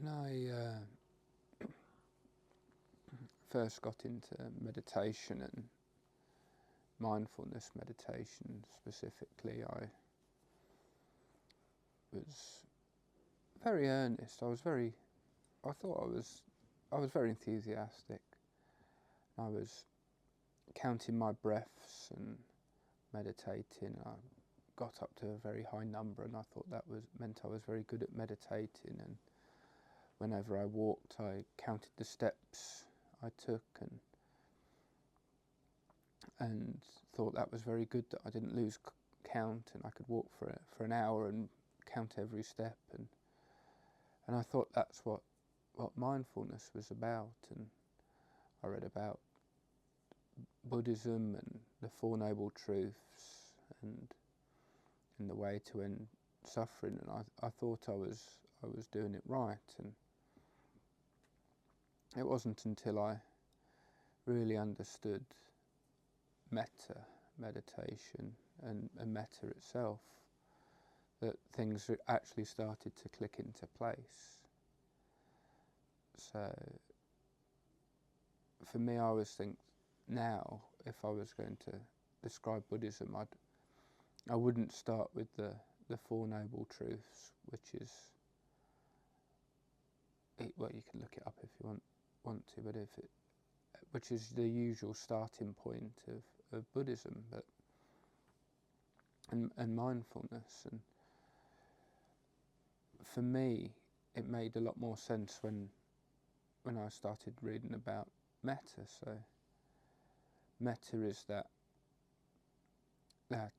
When I first got into meditation and mindfulness meditation specifically, I was very earnest. I thought I was very enthusiastic. I was counting my breaths and meditating. I got up to a very high number, and I thought that meant I was very good at meditating. And whenever I walked, I counted the steps I took, and thought that was very good, that I didn't lose count, and I could walk for an hour and count every step. And I thought that's what mindfulness was about. And I read about Buddhism and the Four Noble Truths and the way to end suffering, and I thought I was doing it right. And it wasn't until I really understood metta meditation and metta itself that things actually started to click into place. So for me, I always think now, if I was going to describe Buddhism, I wouldn't start with the Four Noble Truths, which is, well, you can look it up if you want to, but which is the usual starting point of Buddhism, but and mindfulness. And for me, it made a lot more sense when I started reading about metta. So metta is that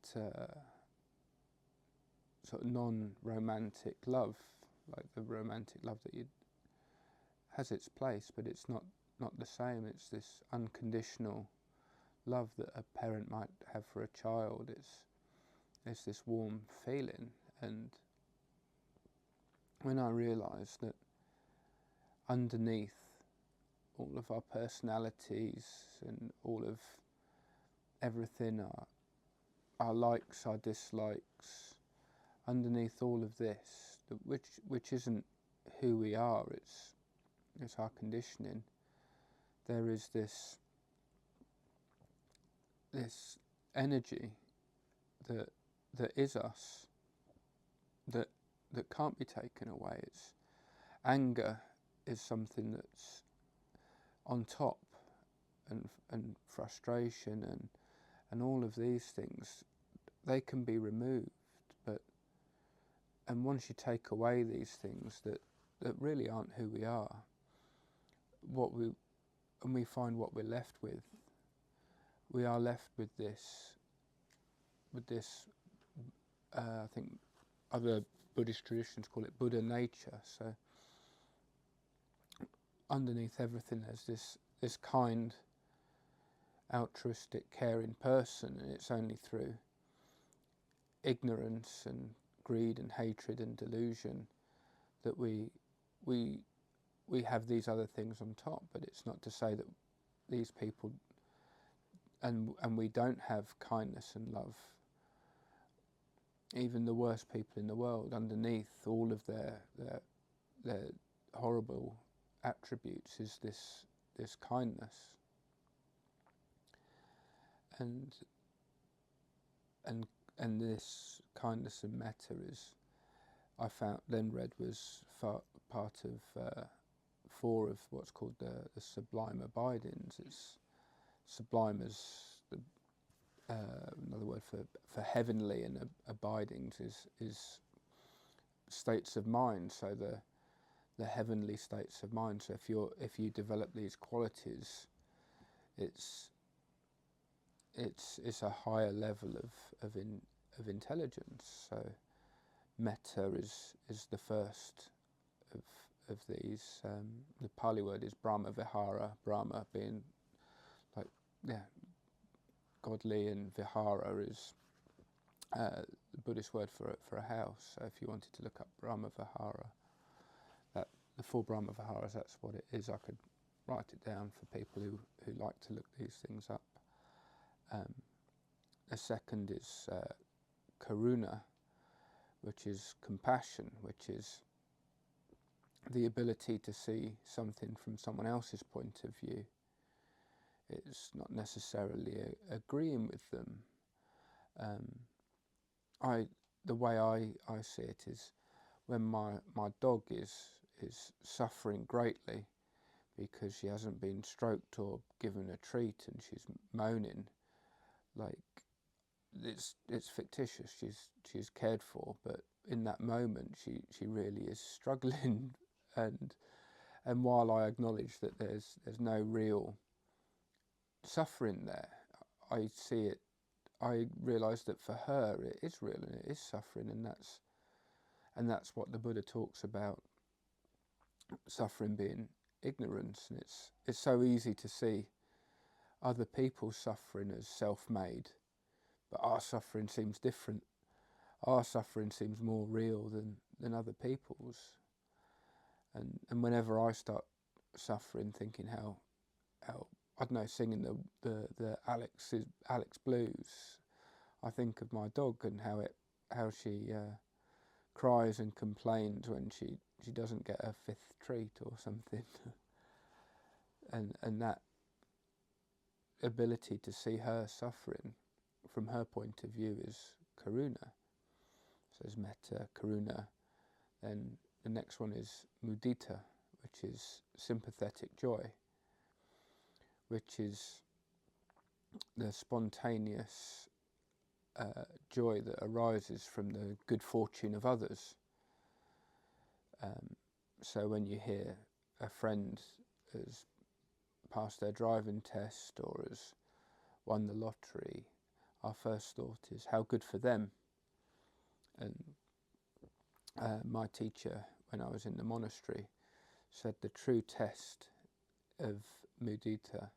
sort of non-romantic love, like the romantic love that has its place, but it's not the same. It's this unconditional love that a parent might have for a child. It's this warm feeling. And when I realised that underneath all of our personalities and all of everything, our likes, our dislikes, underneath all of this, which isn't who we are, it's our conditioning, there is this energy that is us, that can't be taken away. It's anger is something that's on top, and frustration and all of these things, they can be removed, and once you take away these things that really aren't who we are, and we find what we're left with, we are left with this I think other Buddhist traditions call it Buddha nature. So underneath everything there's this kind, altruistic, caring person, and it's only through ignorance and greed and hatred and delusion that we have these other things on top. But it's not to say that these people and we don't have kindness and love. Even the worst people in the world, underneath all of their horrible attributes, is this kindness. And this kindness and metta I read was part of 4 of what's called the sublime abidings. It's sublime as another word for heavenly, and abidings is states of mind. So the heavenly states of mind. So if you develop these qualities, it's a higher level of intelligence. So metta is the first of these. The Pali word is Brahma Vihara. Brahma being godly, and Vihara is the Buddhist word for a house. So if you wanted to look up Brahma Vihara, the 4 Brahma Viharas, that's what it is. I could write it down for people who like to look these things up. The second is Karuna, which is compassion, which is the ability to see something from someone else's point of view. It's not necessarily agreeing with them. The way I see it is when my dog is suffering greatly because she hasn't been stroked or given a treat and she's moaning, like it's fictitious. She's cared for, but in that moment she really is struggling. and while I acknowledge that there's no real suffering there, I see it. I realise that for her it is real and it is suffering, and that's what the Buddha talks about, suffering being ignorance. And it's so easy to see other people's suffering as self-made, but our suffering seems different. Our suffering seems more real than other people's. And whenever I start suffering, thinking how I don't know, singing the Alex blues, I think of my dog and how she cries and complains when she doesn't get her 5th treat or something. and that ability to see her suffering from her point of view is karuna. So there's metta, karuna. Then the next one is mudita, which is sympathetic joy, which is the spontaneous joy that arises from the good fortune of others. So when you hear a friend has passed their driving test or has won the lottery, our first thought is how good for them. And my teacher, when I was in the monastery, said the true test of mudita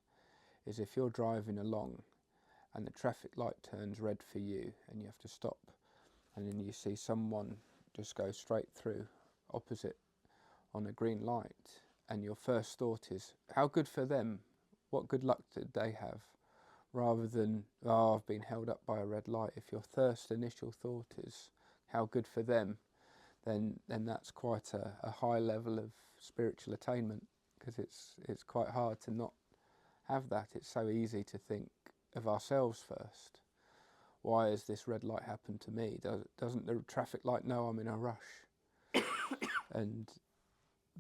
is if you're driving along and the traffic light turns red for you and you have to stop, and then you see someone just go straight through opposite on a green light, and your first thought is how good for them, what good luck did they have, rather than, oh, I've been held up by a red light. If your first initial thought is how good for them, then that's quite a high level of spiritual attainment, because it's quite hard to not have that. It's so easy to think of ourselves first. Why has this red light happened to me? Doesn't the traffic light know I'm in a rush?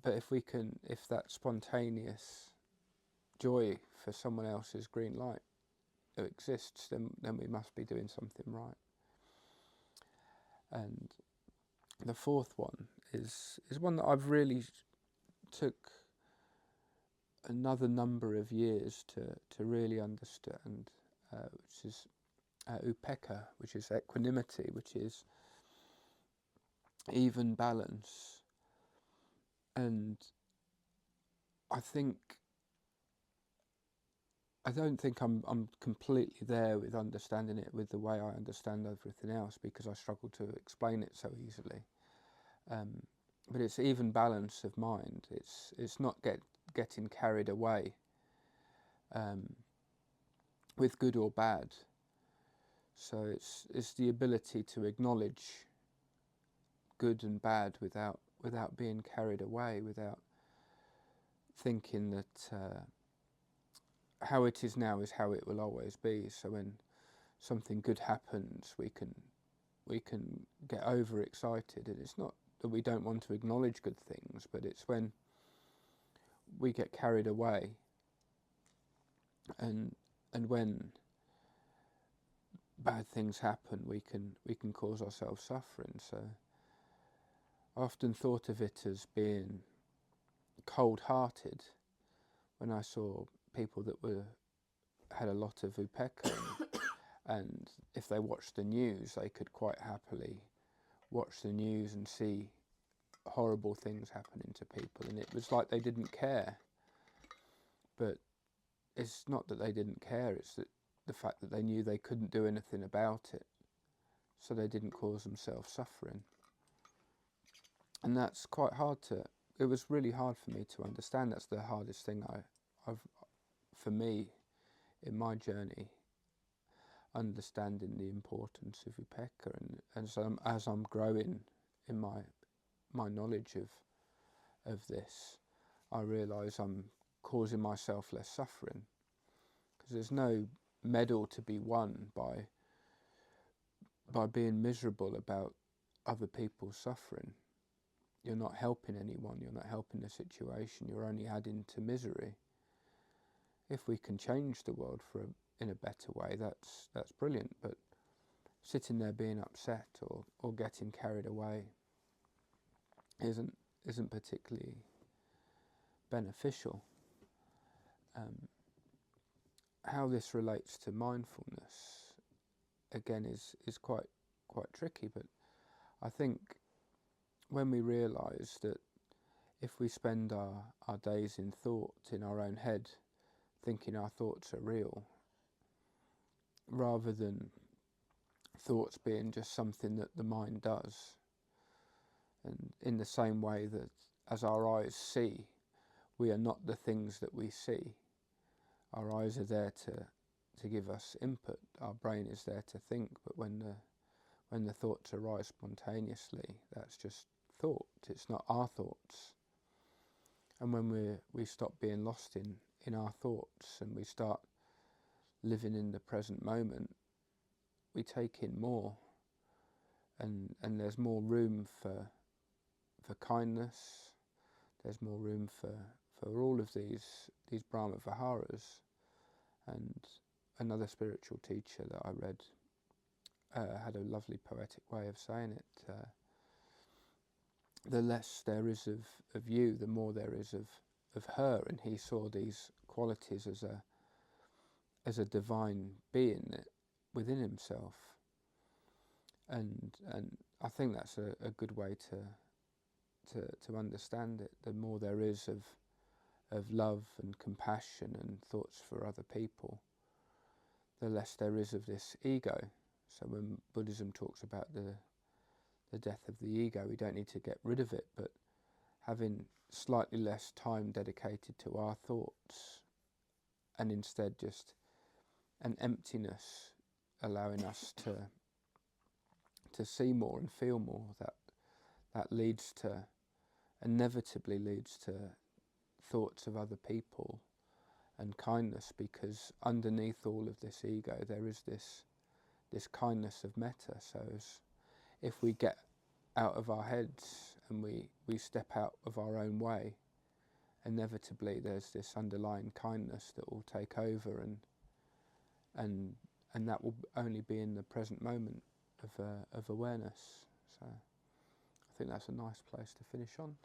But if that spontaneous joy for someone else's green light exists, then we must be doing something right. And the fourth one is one that I've really took another number of years to really understand, which is upekkha, which is equanimity, which is even balance. And I don't think I'm completely there with understanding it with the way I understand everything else, because I struggle to explain it so easily. But it's even balance of mind. It's not getting carried away with good or bad. So it's the ability to acknowledge good and bad without being carried away, without thinking that how it is now is how it will always be. So when something good happens, we can get overexcited, and it's not that we don't want to acknowledge good things, but it's when we get carried away, and when bad things happen, we can cause ourselves suffering. So I often thought of it as being cold-hearted when I saw people that had a lot of upekkha, and if they watched the news, they could quite happily watch the news and see horrible things happening to people, and it was like they didn't care. But it's not that they didn't care, it's that the fact that they knew they couldn't do anything about it, so they didn't cause themselves suffering. And that's quite hard it was really hard for me to understand. That's the hardest thing for me in my journey, understanding the importance of upekkha, and so as I'm growing in my knowledge of this, I realise I'm causing myself less suffering, because there's no medal to be won by being miserable about other people's suffering. You're not helping anyone, you're not helping the situation, you're only adding to misery. If we can change the world in a better way, that's brilliant, but sitting there being upset or getting carried away isn't particularly beneficial. How this relates to mindfulness, again, is quite tricky, but I think when we realise that if we spend our days in thought, in our own head, thinking our thoughts are real, rather than thoughts being just something that the mind does, and in the same way that as our eyes see, we are not the things that we see. Our eyes are there to give us input, our brain is there to think, but when the thoughts arise spontaneously, that's just thought, it's not our thoughts. And when we stop being lost in our thoughts and we start living in the present moment, we take in more, and there's more room for kindness, there's more room for all of these Brahma Viharas. And another spiritual teacher that I read had a lovely poetic way of saying it. The less there is of you, the more there is of her, and he saw these qualities as a divine being within himself. And I think that's a good way to understand it. The more there is of love and compassion and thoughts for other people, the less there is of this ego. So when Buddhism talks about the death of the ego, we don't need to get rid of it, but having slightly less time dedicated to our thoughts, and instead just an emptiness, allowing us to see more and feel more, that inevitably leads to thoughts of other people and kindness, because underneath all of this ego there is this kindness of metta. So if we get out of our heads and we step out of our own way, inevitably there's this underlying kindness that will take over, and that will only be in the present moment of awareness. So I think that's a nice place to finish on.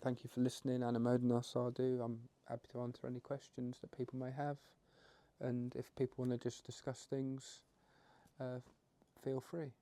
Thank you for listening. Anumodana sadhu. I'm happy to answer any questions that people may have, and if people want to just discuss things, feel free.